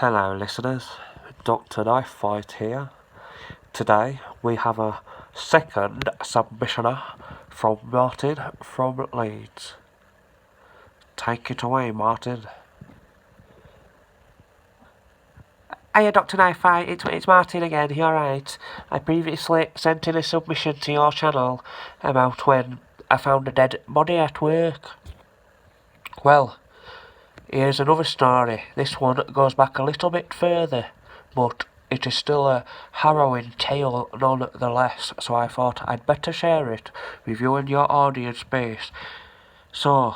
Hello listeners, Dr. Knifefight here. Today we have a second submissioner from Martin from Leeds. Take it away, Martin. Hiya Dr. Knifefight, it's Martin again, you alright? I previously sent in a submission to your channel about when I found a dead body at work. Well, here's another story. This one goes back a little bit further, but it is still a harrowing tale nonetheless, so I thought I'd better share it with you and your audience base. So,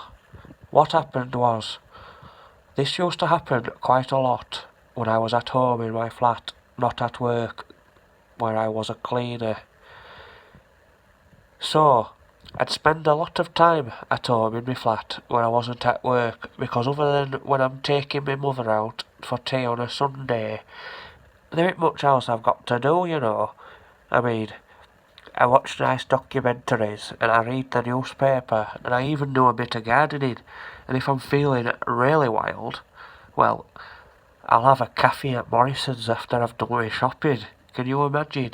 what happened was, this used to happen quite a lot when I was at home in my flat, not at work, where I was a cleaner. So, I'd spend a lot of time at home in my flat when I wasn't at work, because other than when I'm taking my mother out for tea on a Sunday, there ain't much else I've got to do, you know. I mean, I watch nice documentaries, and I read the newspaper, and I even do a bit of gardening, and if I'm feeling really wild, well, I'll have a cafe at Morrison's after I've done my shopping. Can you imagine?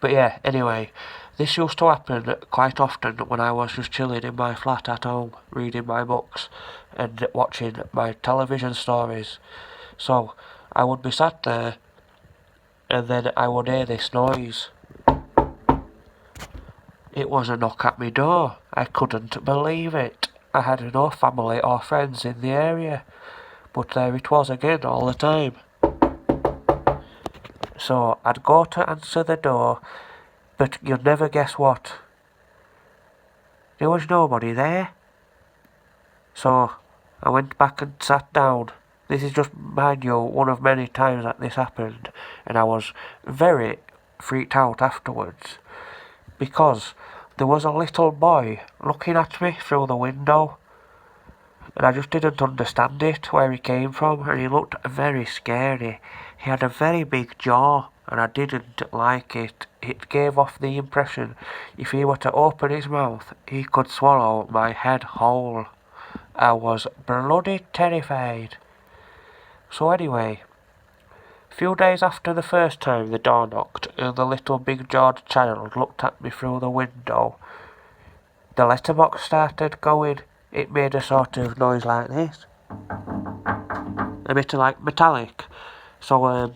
But yeah, anyway, this used to happen quite often when I was just chilling in my flat at home, reading my books and watching my television stories. So, I would be sat there, and then I would hear this noise. It was a knock at my door. I couldn't believe it. I had no family or friends in the area, but there it was again all the time. So I'd go to answer the door, but you'd never guess what. There was nobody there. So I went back and sat down. This is just, mind you, one of many times that this happened, and I was very freaked out afterwards, because there was a little boy looking at me through the window, and I just didn't understand it, where he came from, and he looked very scary. He had a very big jaw, and I didn't like it. It gave off the impression if he were to open his mouth, he could swallow my head whole. I was bloody terrified. So anyway, a few days after the first time the door knocked and the little big-jawed child looked at me through the window, the letterbox started going. It made a sort of noise like this. A bit like metallic. So,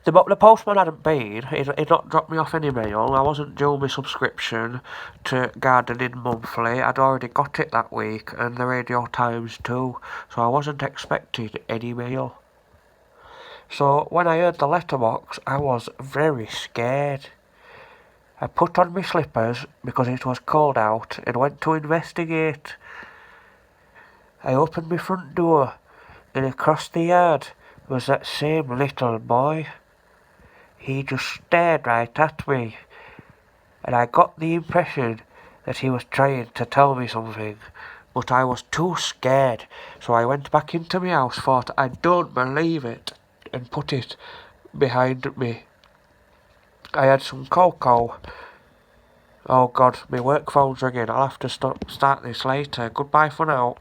the postman hadn't been. He'd not dropped me off any mail. I wasn't due my subscription to Gardening Monthly. I'd already got it that week, and the Radio Times too, so I wasn't expecting any mail. So when I heard the letterbox, I was very scared. I put on my slippers because it was cold out and went to investigate. I opened my front door, and across the yard was that same little boy. He just stared right at me, and I got the impression that he was trying to tell me something, but I was too scared, so I went back into my house, thought I don't believe it, and put it behind me. I had some cocoa. Oh God, my work phone's ringing. I'll have to start this later. Goodbye for now.